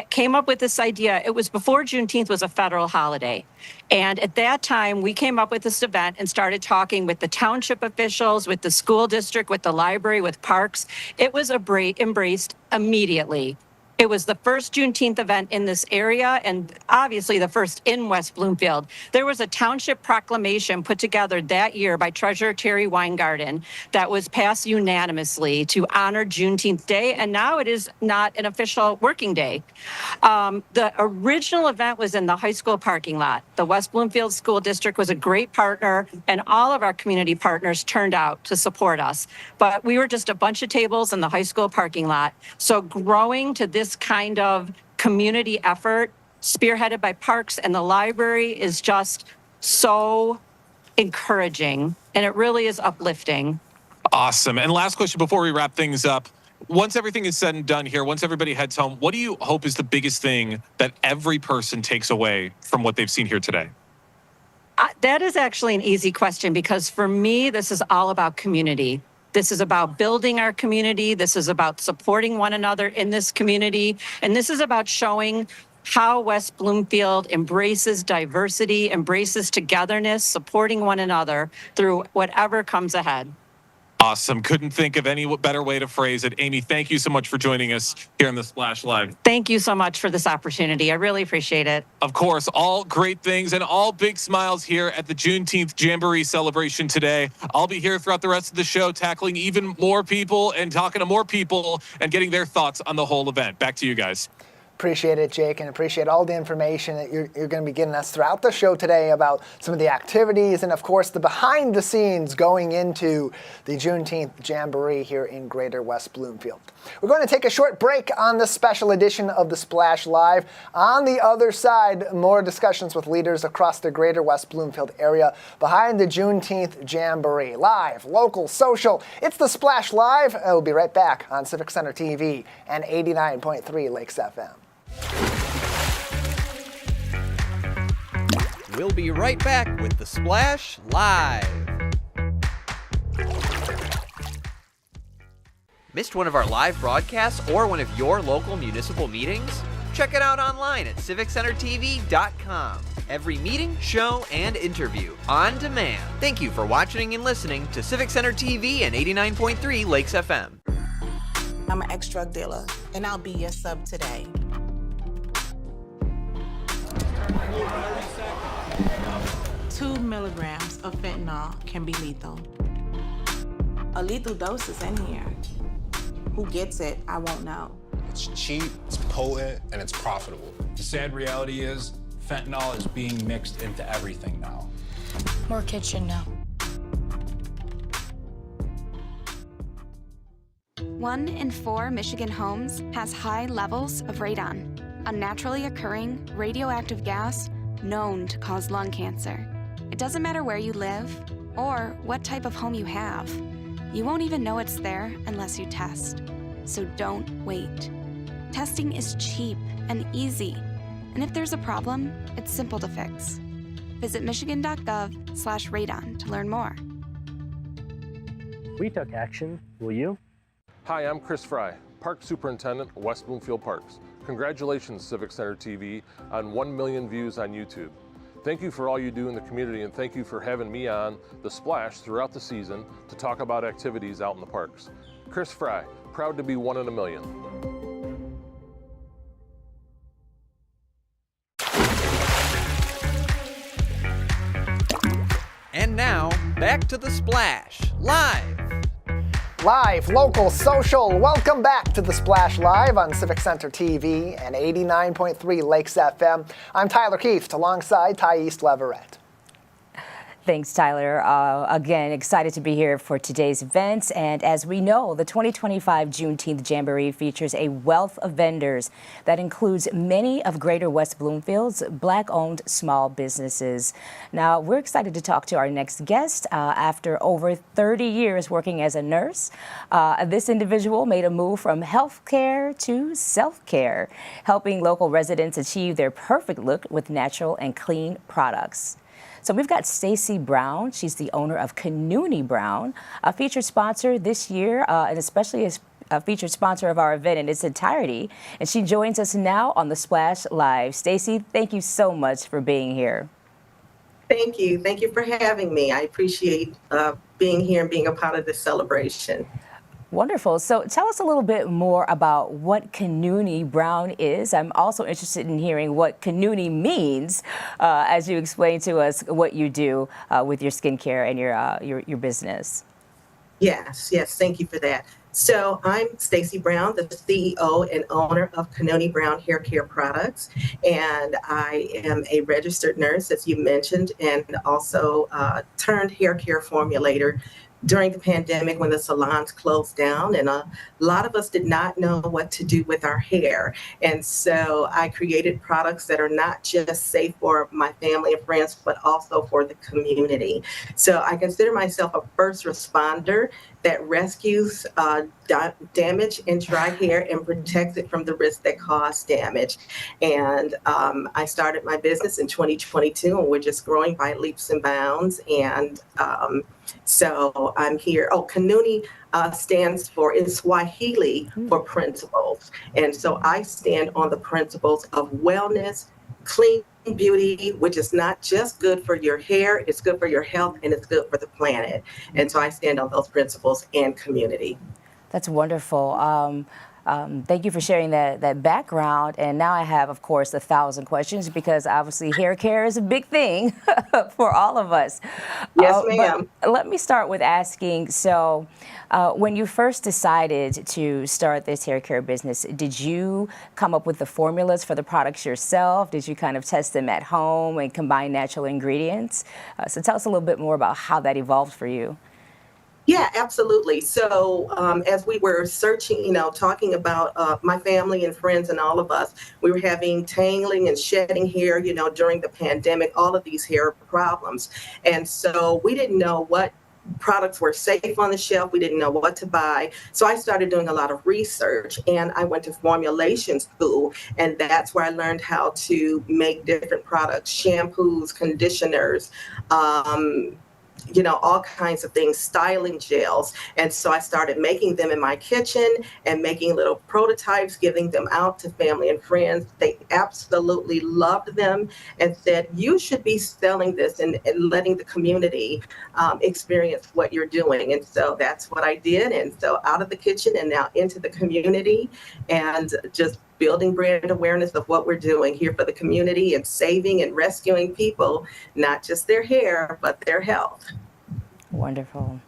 came up with this idea, it was before Juneteenth was a federal holiday. And at that time, we came up with this event and started talking with the township officials, with the school district, with the library, with parks. It was embraced immediately. It was the first Juneteenth event in this area and obviously the first in West Bloomfield. There was a township proclamation put together that year by Treasurer Terry Weingarten that was passed unanimously to honor Juneteenth Day, and now it is not an official working day. The original event was in the high school parking lot. The West Bloomfield School District was a great partner, and all of our community partners turned out to support us. But we were just a bunch of tables in the high school parking lot. So growing to this kind of community effort spearheaded by Parks and the library is just so encouraging, and it really is uplifting. Awesome. And last question before we wrap things up. Once everything is said and done here, once everybody heads home, what do you hope is the biggest thing that every person takes away from what they've seen here today? That is actually an easy question, because for me, this is all about community. This is about building our community. This is about supporting one another in this community. And this is about showing how West Bloomfield embraces diversity, embraces togetherness, supporting one another through whatever comes ahead. Awesome. Couldn't think of any better way to phrase it. Amy, thank you so much for joining us here on the Splash Live. Thank you so much for this opportunity. I really appreciate it. Of course, all great things and all big smiles here at the Juneteenth Jamboree celebration today. I'll be here throughout the rest of the show, tackling even more people and talking to more people and getting their thoughts on the whole event. Back to you guys. Appreciate it, Jake, and appreciate all the information that you're going to be giving us throughout the show today about some of the activities and, of course, the behind the scenes going into the Juneteenth Jamboree here in Greater West Bloomfield. We're going to take a short break on this special edition of the Splash Live. On the other side, more discussions with leaders across the Greater West Bloomfield area behind the Juneteenth Jamboree. Live, local, social, it's the Splash Live. We'll be right back on Civic Center TV and 89.3 Lakes FM. We'll be right back with the Splash Live. Missed one of our live broadcasts or one of your local municipal meetings? Check it out online at civiccentertv.com. Every meeting, show, and interview on demand. Thank you for watching and listening to Civic Center TV and 89.3 Lakes FM. I'm an ex-drug dealer, and I'll be your sub today. 2 milligrams of fentanyl can be lethal. A lethal dose is in here. Who gets it, I won't know. It's cheap, it's potent, and it's profitable. The sad reality is fentanyl is being mixed into everything now. More kids should know. 1 in 4 Michigan homes has high levels of radon, a naturally occurring radioactive gas known to cause lung cancer. It doesn't matter where you live or what type of home you have. You won't even know it's there unless you test. So don't wait. Testing is cheap and easy. And if there's a problem, it's simple to fix. Visit michigan.gov/radon to learn more. We took action. Will you? Hi, I'm Chris Fry, Park Superintendent of West Bloomfield Parks. Congratulations, Civic Center TV, on 1 million views on YouTube. Thank you for all you do in the community, and thank you for having me on The Splash throughout the season to talk about activities out in the parks. Chris Fry, proud to be 1 in a million. And now, back to the Splash Live. Live, local, social, welcome back to the Splash Live on Civic Center TV and 89.3 Lakes FM. I'm Tyler Kieft alongside Thais Leverett. Thanks, Tyler. Again, excited to be here for today's events. And as we know, the 2025 Juneteenth Jamboree features a wealth of vendors that includes many of Greater West Bloomfield's Black-owned small businesses. Now, we're excited to talk to our next guest. After over 30 years working as a nurse, this individual made a move from healthcare to self-care, helping local residents achieve their perfect look with natural and clean products. So we've got Stacy Brown. She's the owner of Canoony Brown, a featured sponsor this year, and especially a featured sponsor of our event in its entirety. And she joins us now on the Splash Live. Stacy, thank you so much for being here. Thank you. Thank you for having me. I appreciate being here and being a part of this celebration. Wonderful. So tell us a little bit more about what Kanuni Brown is. I'm also interested in hearing what Kanuni means as you explain to us what you do with your skincare and your business. Yes, yes, thank you for that. So I'm Stacy Brown, the CEO and owner of Kanuni Brown Hair Care Products, and I am a registered nurse, as you mentioned, and also turned hair care formulator during the pandemic when the salons closed down, and a lot of us did not know what to do with our hair. And so I created products that are not just safe for my family and friends, but also for the community. So I consider myself a first responder that rescues damage in dry hair and protects it from the risks that cause damage. And I started my business in 2022, and we're just growing by leaps and bounds. And so I'm here. Oh, Kanuni stands for, in Swahili, for principles. And so I stand on the principles of wellness, clean beauty, which is not just good for your hair, it's good for your health, and it's good for the planet. And so I stand on those principles and community. That's wonderful. Thank you for sharing that background. And now I have, of course, 1,000 questions because obviously hair care is a big thing for all of us. Yes, ma'am. But let me start with asking, so when you first decided to start this hair care business, did you come up with the formulas for the products yourself? Did you kind of test them at home and combine natural ingredients? So tell us a little bit more about how that evolved for you. Yeah, absolutely. So as we were searching, talking about my family and friends and all of us, we were having tangling and shedding hair, during the pandemic, all of these hair problems. And so we didn't know what products were safe on the shelf. We didn't know what to buy. So I started doing a lot of research, and I went to formulation school, and that's where I learned how to make different products, shampoos, conditioners, all kinds of things, styling gels. And so I started making them in my kitchen and making little prototypes, giving them out to family and friends. They absolutely loved them and said, you should be selling this and letting the community experience what you're doing. And so that's what I did. And so out of the kitchen and now into the community, and just building brand awareness of what we're doing here for the community and saving and rescuing people, not just their hair, but their health. Wonderful.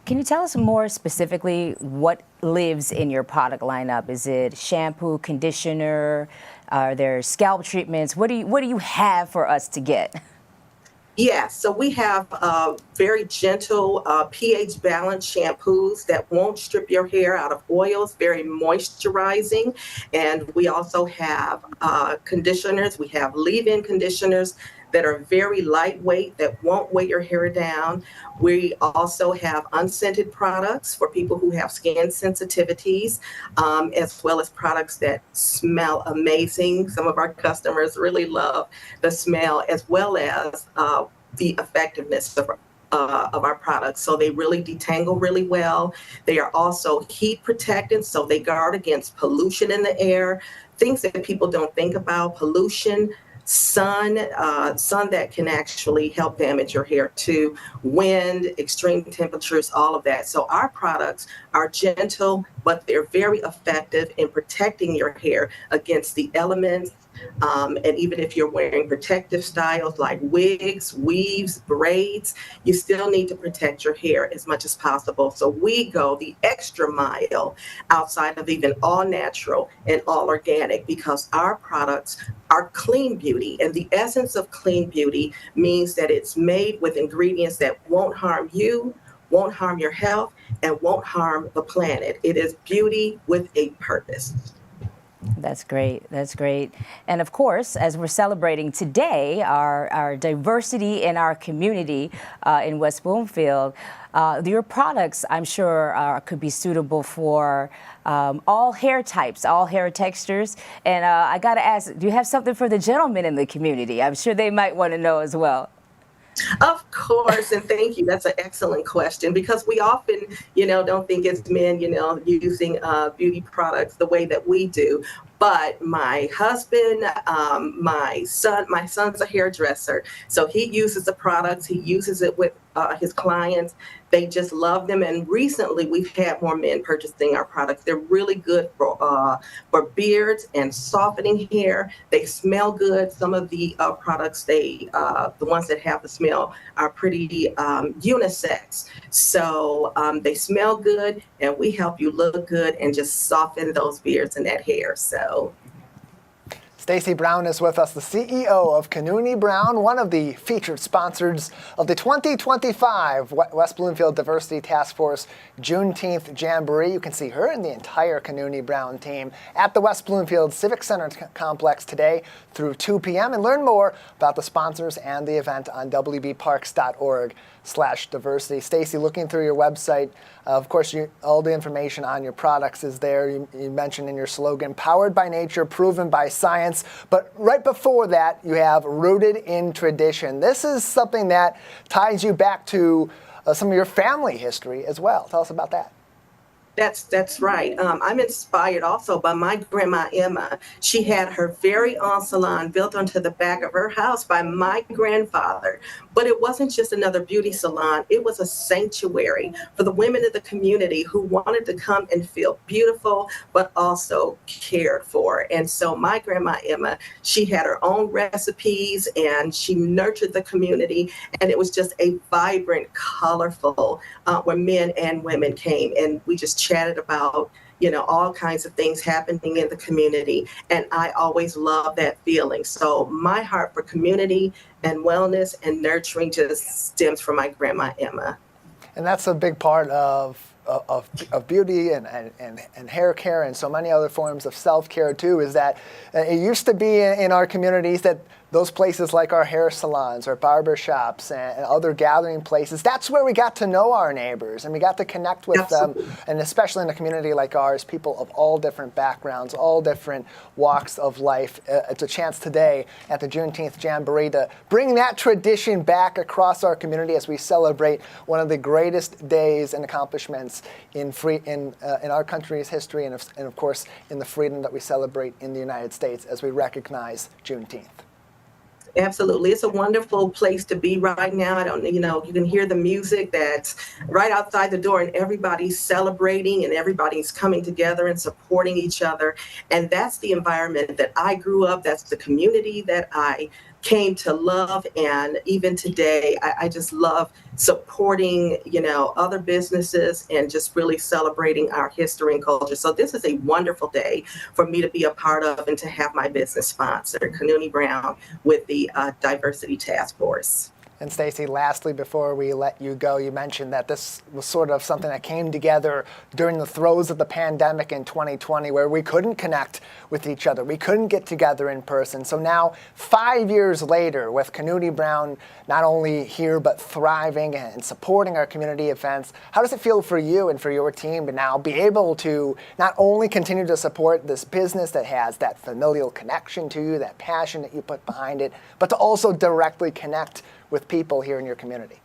Can you tell us more specifically what lives in your product lineup? Is it shampoo, conditioner? Are there scalp treatments? What do you have for us to get? Yes, so we have very gentle pH balanced shampoos that won't strip your hair out of oils, very moisturizing. And we also have conditioners. We have leave-in conditioners that are very lightweight, that won't weigh your hair down. We also have unscented products for people who have skin sensitivities, as well as products that smell amazing. Some of our customers really love the smell, as well as the effectiveness of our products. So they really detangle really well. They are also heat protectant, so they guard against pollution in the air, things that people don't think about, pollution, sun that can actually help damage your hair too, wind, extreme temperatures, all of that. So our products are gentle, but they're very effective in protecting your hair against the elements. And even if you're wearing protective styles like wigs, weaves, braids, you still need to protect your hair as much as possible. So we go the extra mile outside of even all natural and all organic, because our products are clean beauty. And the essence of clean beauty means that it's made with ingredients that won't harm you, won't harm your health, and won't harm the planet. It is beauty with a purpose. That's great. That's great. And of course, as we're celebrating today, our diversity in our community in West Bloomfield, your products, I'm sure, could be suitable for all hair types, all hair textures. And I got to ask, do you have something for the gentlemen in the community? I'm sure they might want to know as well. Of course, and thank you. That's an excellent question, because we often, don't think it's men, using beauty products the way that we do. But my husband, my son's a hairdresser, so he uses the products. He uses it with his clients. They just love them. And recently, we've had more men purchasing our products. They're really good for beards and softening hair. They smell good. Some of the products, the ones that have the smell, are pretty unisex. So they smell good, and we help you look good and just soften those beards and that hair. So. Stacy Brown is with us, the CEO of Canuni Brown, one of the featured sponsors of the 2025 West Bloomfield Diversity Task Force Juneteenth Jamboree. You can see her and the entire Canuni Brown team at the West Bloomfield Civic Center complex today through 2 p.m. and learn more about the sponsors and the event on wbparks.org/diversity. Stacy, looking through your website, of course, all the information on your products is there. You mentioned in your slogan, powered by nature, proven by science. But right before that, you have rooted in tradition. This is something that ties you back to some of your family history as well. Tell us about that. That's right. I'm inspired also by my grandma Emma. She had her very own salon built onto the back of her house by my grandfather. But it wasn't just another beauty salon. It was a sanctuary for the women of the community who wanted to come and feel beautiful, but also cared for. And so my grandma Emma, she had her own recipes and she nurtured the community. And it was just a vibrant, colorful, where men and women came. And we just chatted about, all kinds of things happening in the community. And I always love that feeling. So my heart for community and wellness and nurturing just stems from my grandma Emma. And that's a big part of beauty and hair care and so many other forms of self-care too, is that it used to be in our communities that those places like our hair salons or barber shops and other gathering places, that's where we got to know our neighbors and we got to connect with them. And especially in a community like ours, people of all different backgrounds, all different walks of life. It's a chance today at the Juneteenth Jamboree to bring that tradition back across our community as we celebrate one of the greatest days and accomplishments in our country's history and of course in the freedom that we celebrate in the United States as we recognize Juneteenth. Absolutely. It's a wonderful place to be right now. You can hear the music that's right outside the door and everybody's celebrating and everybody's coming together and supporting each other. And that's the environment that I grew up. That's the community that I came to love. And even today, I just love supporting, other businesses and just really celebrating our history and culture. So this is a wonderful day for me to be a part of and to have my business sponsor, Canuni Brown, with the Diversity Task Force. And Stacy, lastly, before we let you go, you mentioned that this was sort of something that came together during the throes of the pandemic in 2020 where we couldn't connect with each other. We couldn't get together in person. So now, 5 years later, with Canuni Brown not only here but thriving and supporting our community events, how does it feel for you and for your team to now be able to not only continue to support this business that has that familial connection to you, that passion that you put behind it, but to also directly connect with people here in your community?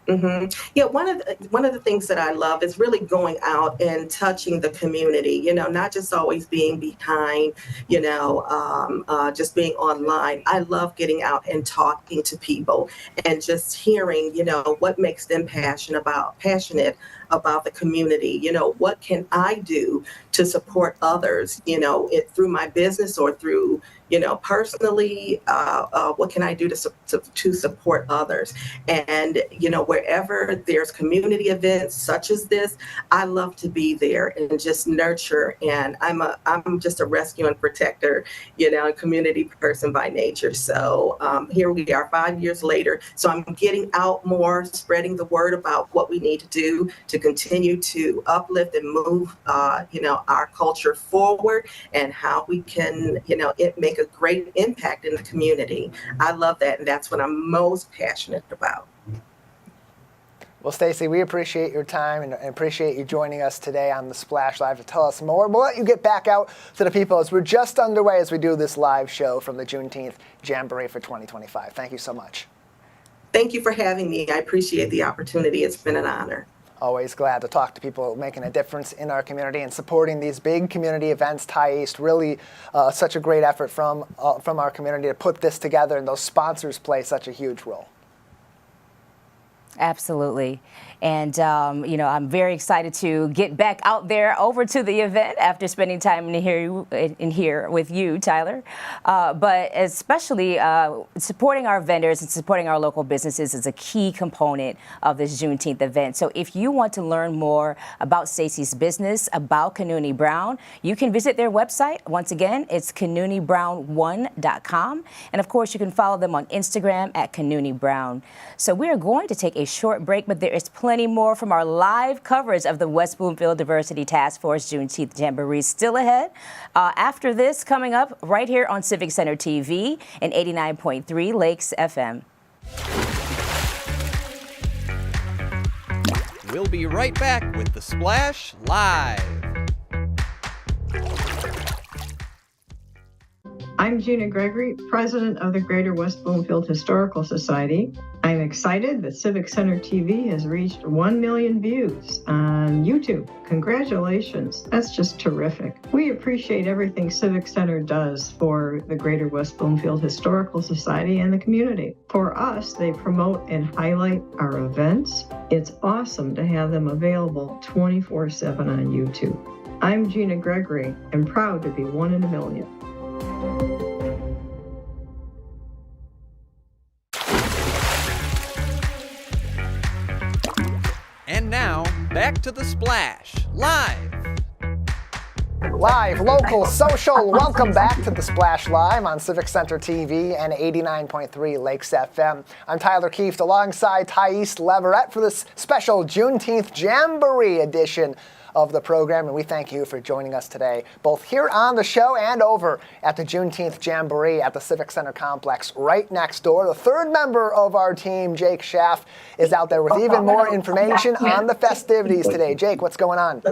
Mm-hmm. Yeah, one of the things that I love is really going out and touching the community, not just always being behind, just being online. I love getting out and talking to people and just hearing, what makes them passionate about the community. What can I do to support others, through my business or through, personally, what can I do to support others? And, wherever there's community events such as this, I love to be there and just nurture. And I'm just a rescue and protector, a community person by nature. So here we are 5 years later. So I'm getting out more, spreading the word about what we need to do to continue to uplift and move, our culture forward and how we can, make a great impact in the community. I love that. And that's what I'm most passionate about. Well, Stacy, we appreciate your time and appreciate you joining us today on the Splash Live to tell us more. We'll let you get back out to the people as we're just underway as we do this live show from the Juneteenth Jamboree for 2025. Thank you so much. Thank you for having me. I appreciate the opportunity. It's been an honor. Always glad to talk to people making a difference in our community and supporting these big community events. Thai East, really such a great effort from our community to put this together, and those sponsors play such a huge role. Absolutely. And, I'm very excited to get back out there over to the event after spending time in here with you, Tyler. But especially supporting our vendors and supporting our local businesses is a key component of this Juneteenth event. So if you want to learn more about Stacey's business, about Kanuni Brown, you can visit their website. Once again, it's kanunibrown1.com. And of course, you can follow them on Instagram at Kanuni Brown. So we are going to take a short break, but there is plenty more from our live coverage of the West Bloomfield Diversity Task Force Juneteenth Jamboree still ahead. After this, coming up right here on Civic Center TV and 89.3 Lakes FM. We'll be right back with The Splash Live. I'm Gina Gregory, president of the Greater West Bloomfield Historical Society. I'm excited that Civic Center TV has reached 1 million views on YouTube. Congratulations. That's just terrific. We appreciate everything Civic Center does for the Greater West Bloomfield Historical Society and the community. For us, they promote and highlight our events. It's awesome to have them available 24/7 on YouTube. I'm Gina Gregory and proud to be one in a million. And now, back to The Splash, live. Live, local, social, welcome back to The Splash Live on Civic Center TV and 89.3 Lakes FM. I'm Tyler Kieft alongside Thais Leverett for this special Juneteenth Jamboree edition of the program, and we thank you for joining us today, both here on the show and over at the Juneteenth Jamboree at the Civic Center complex right next door. The third member of our team, Jake Schaff, is out there with even more information on the festivities today. Jake, what's going on?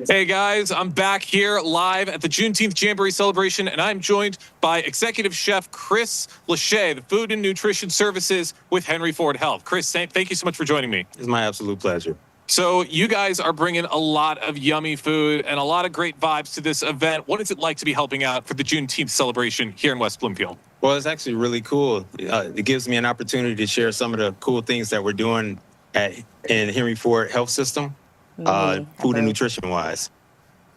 Hey guys, I'm back here live at the Juneteenth Jamboree celebration, and I'm joined by Executive Chef Chris Lachey, the Food and Nutrition Services with Henry Ford Health. Chris, thank you so much for joining me. It's my absolute pleasure. So you guys are bringing a lot of yummy food and a lot of great vibes to this event. What is it like to be helping out for the Juneteenth celebration here in West Bloomfield? Well, it's actually really cool. It gives me an opportunity to share some of the cool things that we're doing in Henry Ford Health System, food and nutrition-wise.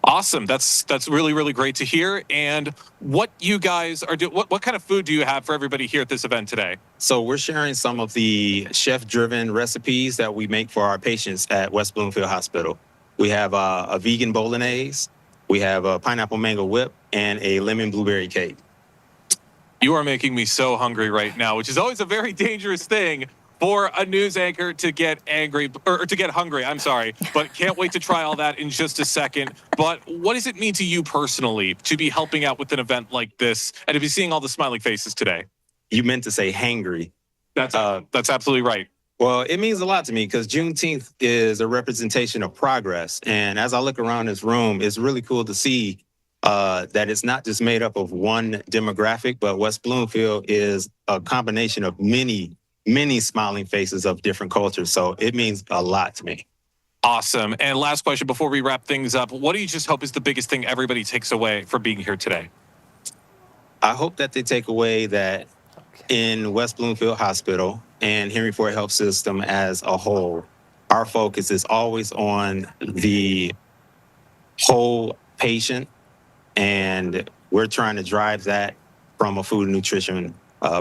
Awesome. That's really, really great to hear. And what you guys are doing, what kind of food do you have for everybody here at this event today? So we're sharing some of the chef-driven recipes that we make for our patients at West Bloomfield Hospital. We have a vegan bolognese, we have a pineapple mango whip, and a lemon blueberry cake. You are making me so hungry right now, which is always a very dangerous thing for a news anchor to get angry or to get hungry. I'm sorry, but can't wait to try all that in just a second. But what does it mean to you personally to be helping out with an event like this and to be seeing all the smiling faces today? You meant to say hangry. That's absolutely right. Well, it means a lot to me because Juneteenth is a representation of progress. And as I look around this room, it's really cool to see that it's not just made up of one demographic, but West Bloomfield is a combination of many smiling faces of different cultures. So it means a lot to me. Awesome. And last question before we wrap things up, what do you just hope is the biggest thing everybody takes away for being here today? I hope that they take away that in West Bloomfield Hospital and Henry Ford Health System as a whole, our focus is always on the whole patient, and we're trying to drive that from a food and nutrition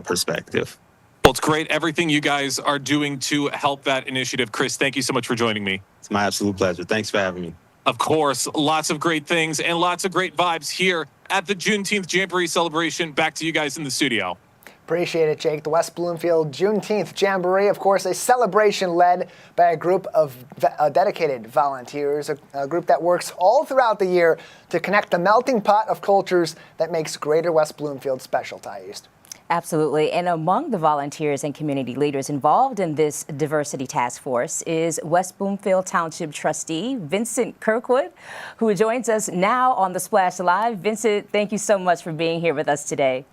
perspective. Well, it's great everything you guys are doing to help that initiative. Chris, thank you so much for joining me. It's my absolute pleasure. Thanks for having me. Of course, lots of great things and lots of great vibes here at the Juneteenth Jamboree celebration. Back to you guys in the studio. Appreciate it, Jake. The West Bloomfield Juneteenth Jamboree, of course, a celebration led by a group of dedicated volunteers, a group that works all throughout the year to connect the melting pot of cultures that makes Greater West Bloomfield special, Thais. Absolutely. And among the volunteers and community leaders involved in this diversity task force is West Bloomfield Township trustee Vincent Kirkwood, who joins us now on the Splash Live. Vincent, thank you so much for being here with us today.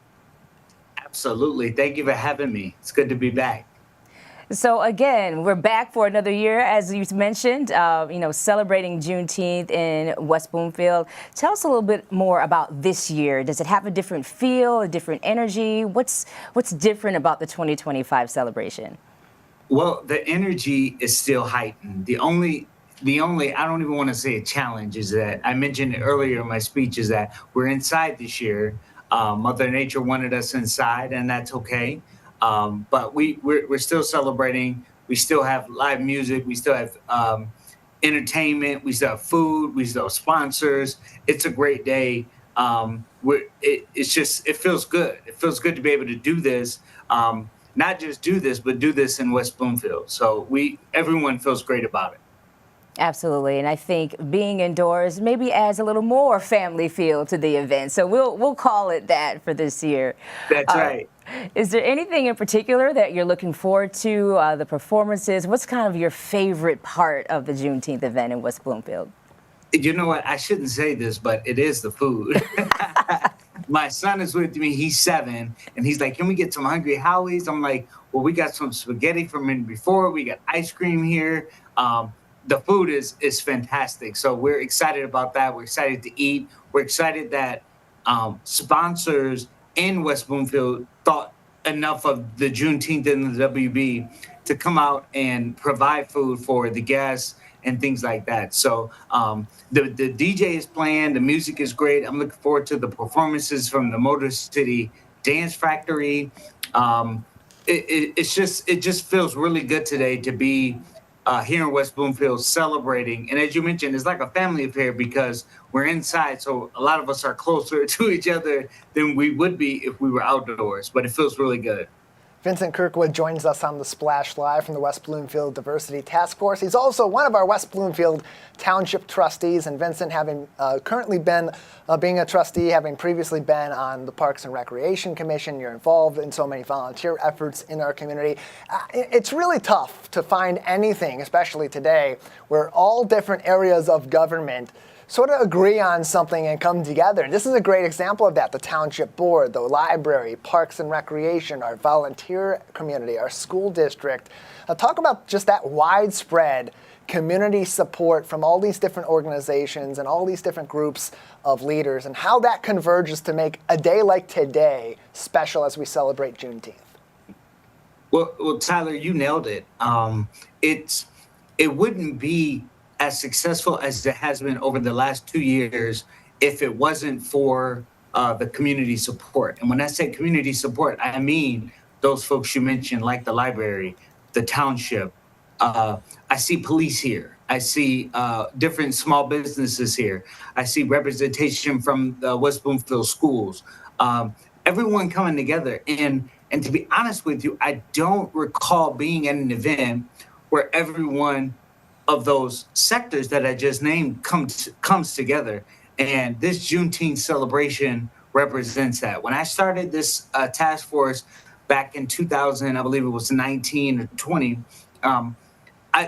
Absolutely. Thank you for having me. It's good to be back. So again, we're back for another year, as you mentioned, celebrating Juneteenth in West Bloomfield. Tell us a little bit more about this year. Does it have a different feel, a different energy? What's different about the 2025 celebration? Well, the energy is still heightened. The only I don't even want to say a challenge is that I mentioned earlier in my speech is that we're inside this year. Mother Nature wanted us inside, and that's okay. But we're still celebrating. We still have live music. We still have entertainment. We still have food. We still have sponsors. It's a great day. It feels good. It feels good to be able to do this. Not just do this, but do this in West Bloomfield. So everyone feels great about it. Absolutely, and I think being indoors maybe adds a little more family feel to the event. So we'll call it that for this year. That's right. Is there anything in particular that you're looking forward to? The performances. What's kind of your favorite part of the Juneteenth event in West Bloomfield? You know what? I shouldn't say this, but it is the food. My son is with me. He's 7, and he's like, "Can we get some Hungry Howie's?" I'm like, "Well, we got some spaghetti from in before. We got ice cream here." The food is fantastic. So we're excited about that. We're excited to eat. We're excited that sponsors in West Bloomfield thought enough of the Juneteenth and the WB to come out and provide food for the guests and things like that. So the DJ is playing, the music is great. I'm looking forward to the performances from the Motor City Dance Factory. It just feels really good today to be here in West Bloomfield celebrating. And as you mentioned, it's like a family affair because we're inside. So a lot of us are closer to each other than we would be if we were outdoors, but it feels really good. Vincent Kirkwood joins us on the Splash Live from the West Bloomfield Diversity Task Force. He's also one of our West Bloomfield Township trustees. And Vincent, having currently been being a trustee, having previously been on the Parks and Recreation Commission, you're involved in so many volunteer efforts in our community. It's really tough to find anything, especially today, where all different areas of government sort of agree on something and come together. And this is a great example of that. The Township Board, the library, Parks and Recreation, our volunteer community, our school district. Talk about just that widespread community support from all these different organizations and all these different groups of leaders and how that converges to make a day like today special as we celebrate Juneteenth. Well, Tyler, you nailed it. It wouldn't be as successful as it has been over the last 2 years if it wasn't for the community support. And when I say community support, I mean those folks you mentioned, like the library, the township. I see police here. I see different small businesses here. I see representation from the West Bloomfield schools. Everyone coming together. And to be honest with you, I don't recall being at an event where everyone of those sectors that I just named comes together. And this Juneteenth celebration represents that. When I started this task force back in 2000, I believe it was 19 or 20,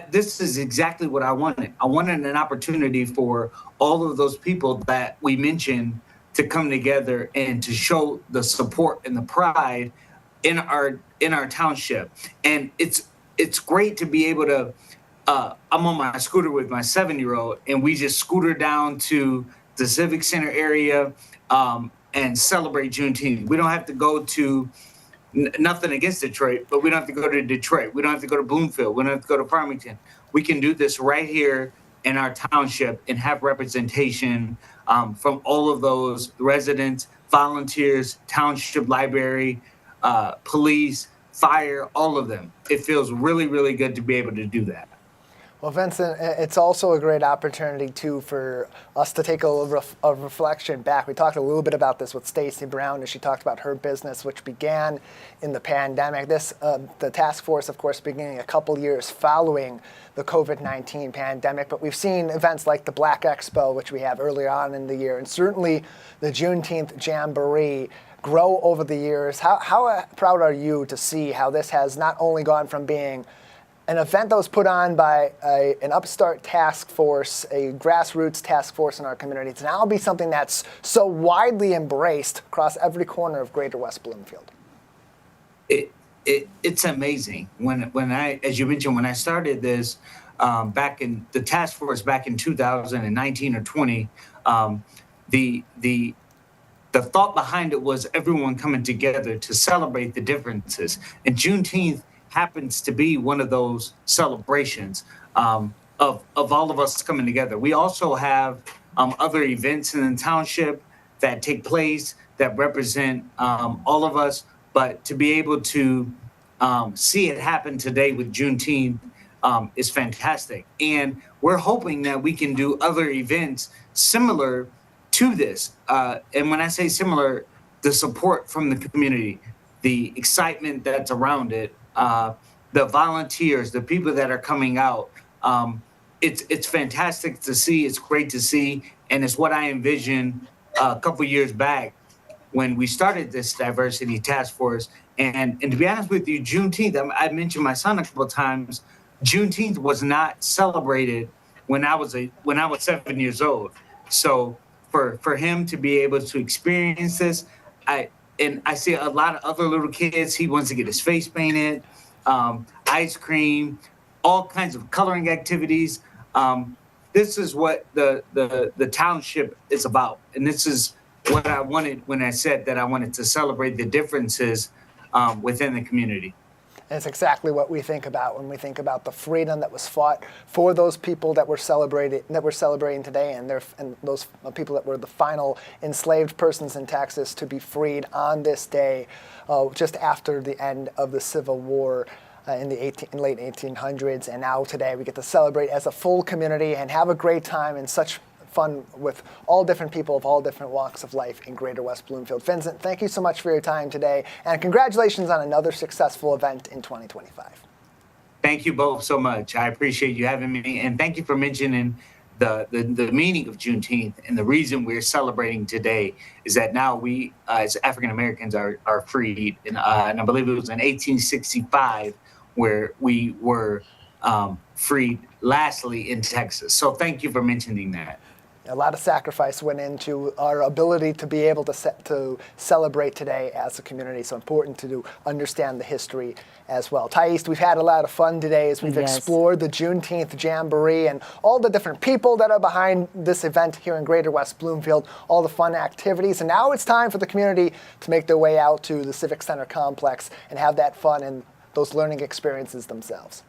this is exactly what I wanted. I wanted an opportunity for all of those people that we mentioned to come together and to show the support and the pride in our township. And it's great to be able to I'm on my scooter with my 7-year-old, and we just scooter down to the Civic Center area and celebrate Juneteenth. We don't have to go to, nothing against Detroit, but we don't have to go to Detroit. We don't have to go to Bloomfield. We don't have to go to Farmington. We can do this right here in our township and have representation from all of those residents, volunteers, township library, police, fire, all of them. It feels really, really good to be able to do that. Well, Vincent, it's also a great opportunity, too, for us to take a reflection back. We talked a little bit about this with Stacey Brown as she talked about her business, which began in the pandemic. The task force, of course, beginning a couple years following the COVID-19 pandemic. But we've seen events like the Black Expo, which we have earlier on in the year, and certainly the Juneteenth Jamboree grow over the years. How proud are you to see how this has not only gone from being an event that was put on by an upstart task force, a grassroots task force in our community, to now be something that's so widely embraced across every corner of Greater West Bloomfield? It's amazing. When I, as you mentioned, when I started this back in the task force back in 2019 or 20, the thought behind it was everyone coming together to celebrate the differences. And Juneteenth happens to be one of those celebrations of all of us coming together. We also have other events in the township that take place that represent all of us, but to be able to see it happen today with Juneteenth is fantastic. And we're hoping that we can do other events similar to this. And when I say similar, the support from the community, the excitement that's around it, the volunteers, the people that are coming out, it's fantastic to see. It's great to see. And it's what I envisioned a couple years back when we started this diversity task force. And to be honest with you, Juneteenth, I mentioned my son a couple of times, Juneteenth was not celebrated when I was 7 years old. So for him to be able to experience this, I see a lot of other little kids, he wants to get his face painted, ice cream, all kinds of coloring activities. This is what the township is about. And this is what I wanted when I said that I wanted to celebrate the differences within the community. And it's exactly what we think about when we think about the freedom that was fought for those people that we're celebrating today, and those people that were the final enslaved persons in Texas to be freed on this day, just after the end of the Civil War. In the late 1800s, and now today we get to celebrate as a full community and have a great time and such fun with all different people of all different walks of life in Greater West Bloomfield. Vincent, thank you so much for your time today, and congratulations on another successful event in 2025. Thank you both so much. I appreciate you having me, and thank you for mentioning the meaning of Juneteenth. And the reason we're celebrating today is that now we, as African Americans, are freed. And I believe it was in 1865 where we were freed lastly in Texas. So thank you for mentioning that. A lot of sacrifice went into our ability to be able to celebrate today as a community. So important to understand the history as well. Thais, we've had a lot of fun today as we've explored the Juneteenth Jamboree and all the different people that are behind this event here in Greater West Bloomfield, all the fun activities. And now it's time for the community to make their way out to the Civic Center complex and have that fun and those learning experiences themselves.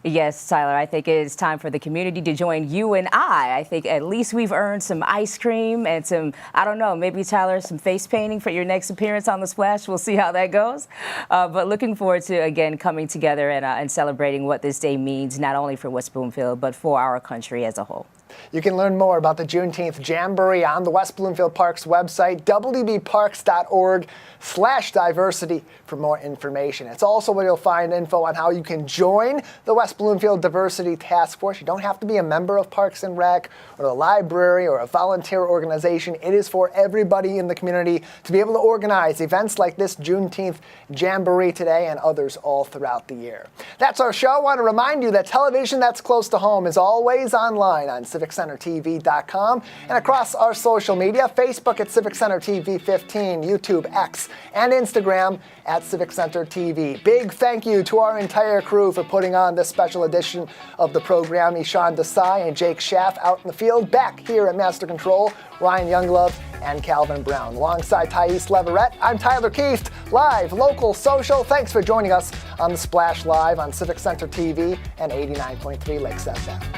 Yes, Tyler, I think it is time for the community to join you and I think at least we've earned some ice cream and some, I don't know, maybe, Tyler, some face painting for your next appearance on The Splash. We'll see how that goes. But looking forward to, again, coming together and celebrating what this day means, not only for West Bloomfield, but for our country as a whole. You can learn more about the Juneteenth Jamboree on the West Bloomfield Parks website, wbparks.org/diversity for more information. It's also where you'll find info on how you can join the West Bloomfield Diversity Task Force. You don't have to be a member of Parks and Rec or the library or a volunteer organization. It is for everybody in the community to be able to organize events like this Juneteenth Jamboree today and others all throughout the year. That's our show. I want to remind you that television that's close to home is always online on CivicCenterTV.com and across our social media, Facebook at Civic Center TV 15, YouTube, X, and Instagram at Civic Center TV. Big thank you to our entire crew for putting on this special edition of the program. Ishan Desai and Jake Schaff out in the field. Back here at Master Control, Ryan Younglove and Calvin Brown. Alongside Thais Leverett, I'm Tyler Kieft, live, local, social. Thanks for joining us on The Splash Live on Civic Center TV and 89.3 Lakes FM.